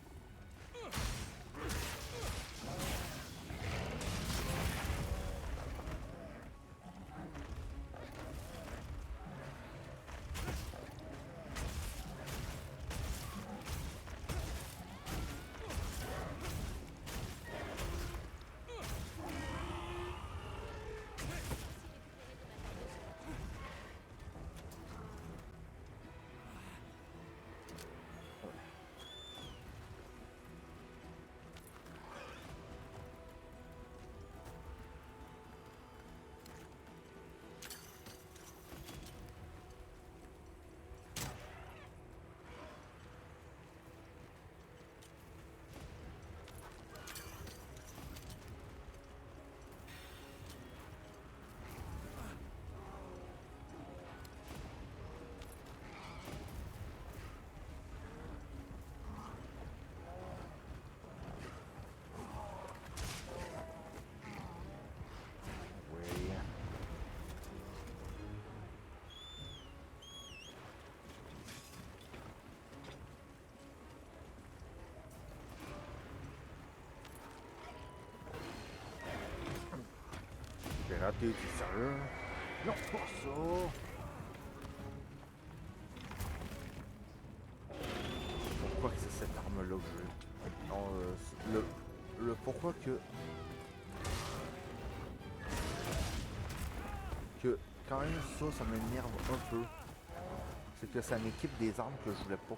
J'ai raté, tu es sérieux? Non, pas ça! Pourquoi que c'est cette arme-là que j'ai? Non, le pourquoi que quand même ça m'énerve un peu. C'est que ça m'équipe des armes que je voulais pas.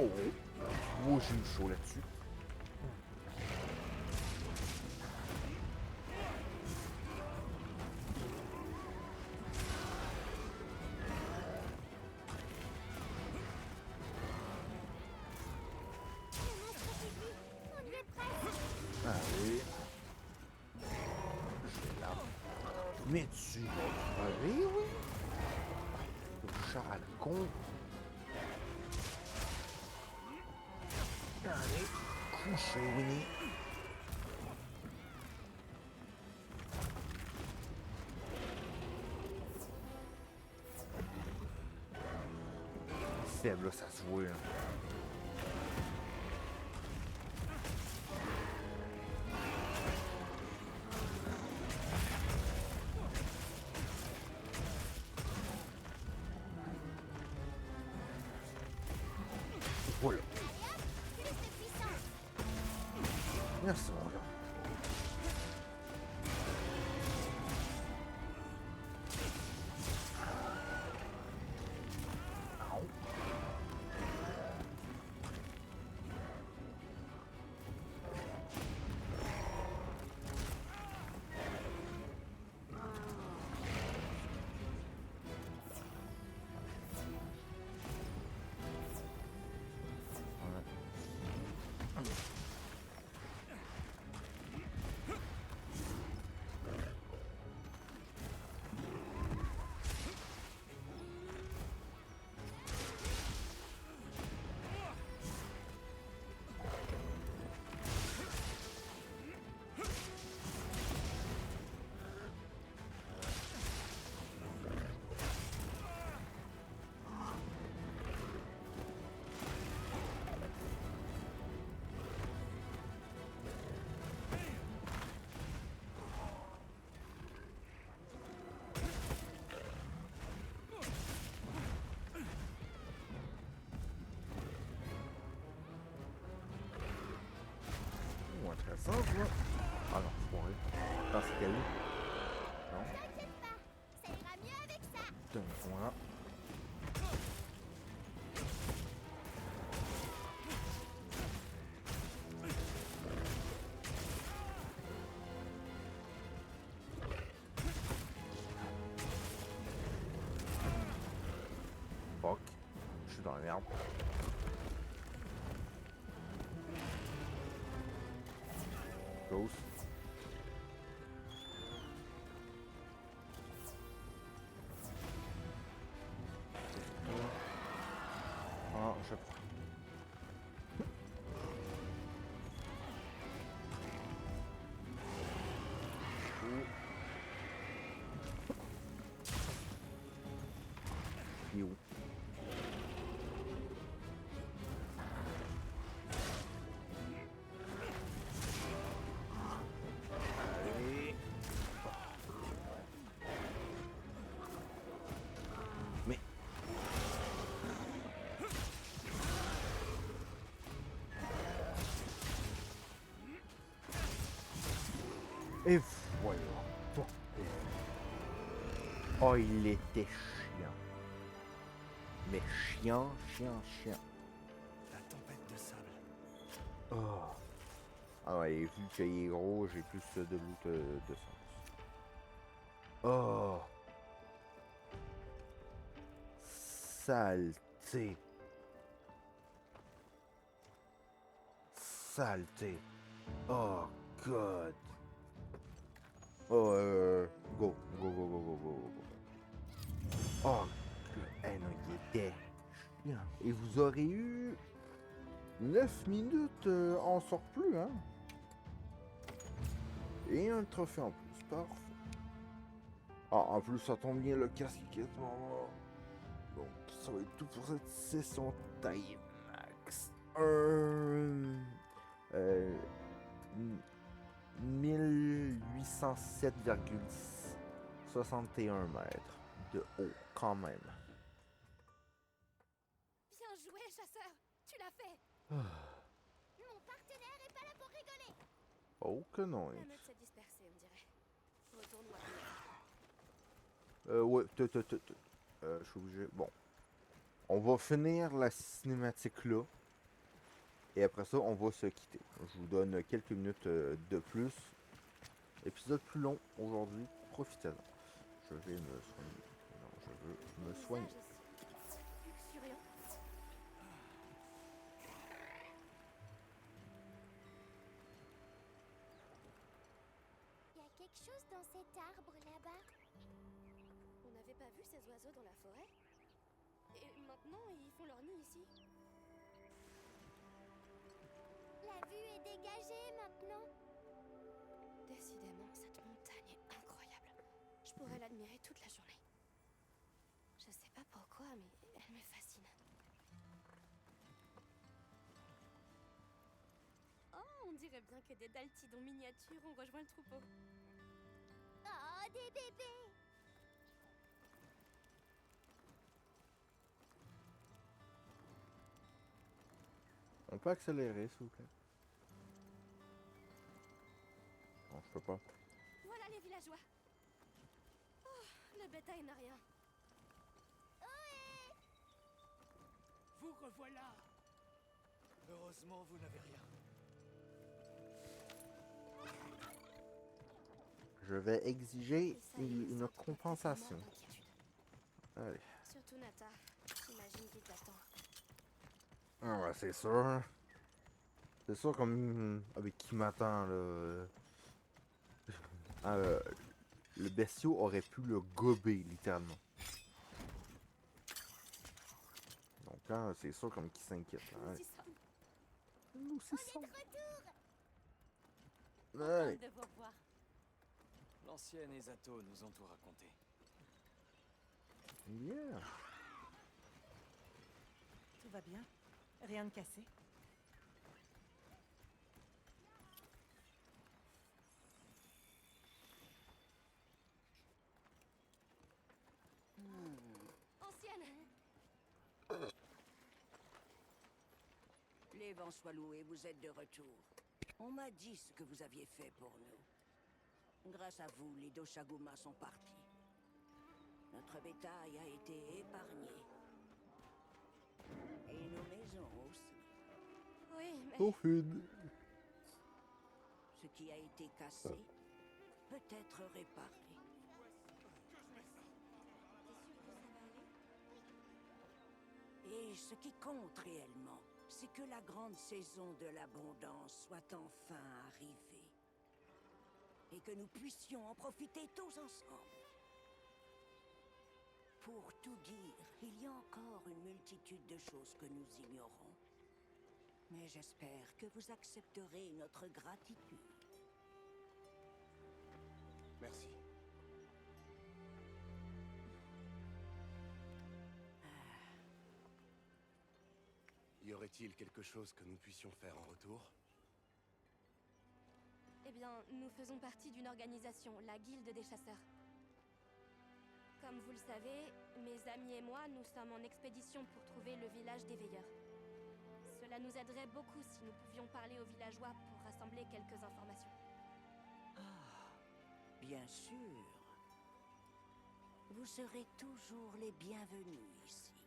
Oh! Moi j'ai eu chaud là-dessus. Le monstre est venu, on y est presque. Allez. Je vais là. Mais tu vas crever, oui? Le char à le con. Allez, couchez, Winnie. Faible, là, ça se voit. Là. Voilà. Plus de puissance. Merci, mon gars. Au. Intéressant, je vois. Ah non, c'est bon. Ah, c'était où? Non. T'inquiète pas, ça ira mieux avec ça. Putain, voilà. suis dans la merde. Ghost. Ah, je crois. Il est où? Allez. Mais... Et voilà. Oh, il était chiant. Mais chiant. La tempête de sable. Oh. Ah ouais, vu qu'il est gros, j'ai plus de loot de sens. Oh. Saleté. Oh, God. Oh, go. Oh, eh non, il était chiant. Et vous aurez eu 9 minutes en surplus, hein? Et un trophée en plus, parfait. Ah, en plus, ça tombe bien, le casque est quasiment mort. Donc, ça va être tout pour cette session taille max. 1807,61 mètres de haut, quand même. Bien joué, chasseur. Tu l'as fait. Mon partenaire est pas là pour rigoler. Oh que non. La meute s'est dispersée, on dirait. Retourne-moi. Ouais, je suis obligé. Bon. On va finir la cinématique là. Et après ça, on va se quitter. Je vous donne quelques minutes de plus. Épisode plus long aujourd'hui. Profitez-en. Je vais me soigner. Non, je veux me soigner. Luxuriant. Il y a quelque chose dans cet arbre là-bas. On n'avait pas vu ces oiseaux dans la forêt. Et maintenant, ils font leur nid ici. La vue est dégagée maintenant. Décidément, cette montagne est incroyable. Je pourrais l'admirer toute la journée. Je sais pas pourquoi, mais elle me fascine. Oh, on dirait bien que des daltidons miniatures ont rejoint le troupeau. Oh, des bébés. On peut accélérer, s'il vous plaît. Non, je peux pas. Voilà les villageois. Oh, le bétail n'a rien. Vous revoilà. Heureusement, vous n'avez rien. Je vais exiger Et ça y est, une sans trop compensation. de d'inquiétude. Allez. Surtout Nata. J'imagine qu'il t'attend. Ah ouais, c'est sûr. C'est sûr comme avec qui m'attend là. Ah, le bestiau aurait pu le gober littéralement. Donc là, c'est sûr comme qui s'inquiète. Là. Nous y sommes. Nous On est de retour. Allez. De vous revoir. L'ancienne Esato nous ont tout raconté. Yeah. Tout va bien? Rien de cassé? Ancienne. Les vents soient loués, vous êtes de retour. On m'a dit ce que vous aviez fait pour nous. Grâce à vous, les Doshaguma sont partis. Notre bétail a été épargné. Et nos maisons aussi. Oui, mais... Aucune. Ce qui a été cassé peut être réparé. Et ce qui compte réellement, c'est que la grande saison de l'abondance soit enfin arrivée. Et que nous puissions en profiter tous ensemble. Pour tout dire, il y a encore une multitude de choses que nous ignorons. Mais j'espère que vous accepterez notre gratitude. Merci. Y aurait-il quelque chose que nous puissions faire en retour? Eh bien, nous faisons partie d'une organisation, la Guilde des Chasseurs. Comme vous le savez, mes amis et moi, nous sommes en expédition pour trouver le village des Veilleurs. Cela nous aiderait beaucoup si nous pouvions parler aux villageois pour rassembler quelques informations. Ah, bien sûr. Vous serez toujours les bienvenus ici.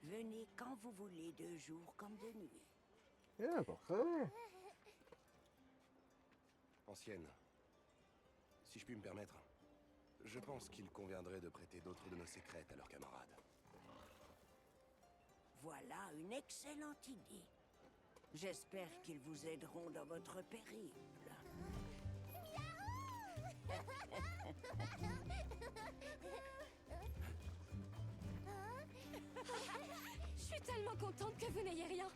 Venez quand vous voulez, de jour comme de nuit. Yeah, parfait. Ancienne, si je puis me permettre, je pense qu'il conviendrait de prêter d'autres de nos secrètes à leurs camarades. Voilà une excellente idée. J'espère qu'ils vous aideront dans votre périple. Je suis tellement contente que vous n'ayez rien.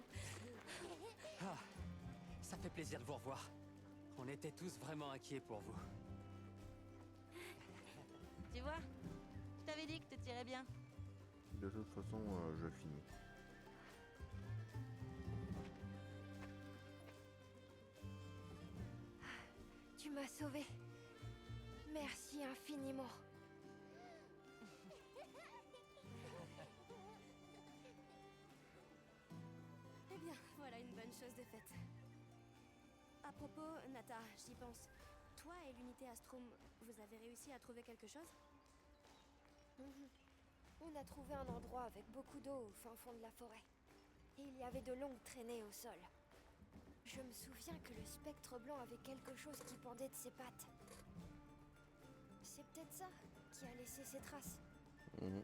Ah, ça fait plaisir de vous revoir. On était tous vraiment inquiets pour vous. Tu vois, je t'avais dit que tu tirais bien. De toute façon, je finis. Tu m'as sauvé. Merci infiniment. Eh bien, voilà une bonne chose de faite. À propos, Nata, j'y pense. Toi et l'unité Astrum, vous avez réussi à trouver quelque chose? On a trouvé un endroit avec beaucoup d'eau au fin fond de la forêt. Et il y avait de longues traînées au sol. Je me souviens que le spectre blanc avait quelque chose qui pendait de ses pattes. C'est peut-être ça qui a laissé ses traces. Ouais.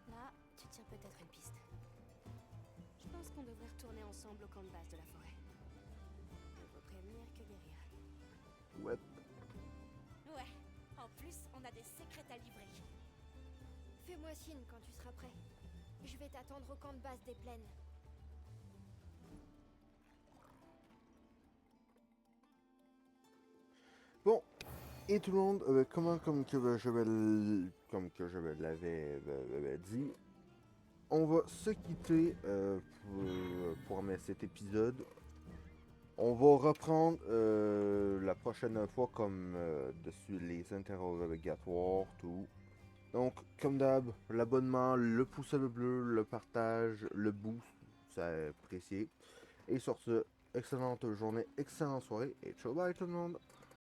Là, tu tiens peut-être une piste. Je pense qu'on devrait retourner ensemble au camp de base de la forêt. Mieux vaut prévenir que guérir. Ouais. Ouais, en plus, on a des secrets à livrer. Fais-moi signe quand tu seras prêt. Je vais t'attendre au camp de base des plaines. Bon, et tout le monde, comme que je l'avais dit, on va se quitter pour cet épisode. On va reprendre la prochaine fois comme dessus les interrogatoires, tout. Donc, comme d'hab, l'abonnement, le pouce bleu, le partage, le boost, c'est apprécié. Et sur ce, excellente journée, excellente soirée et ciao bye tout le monde!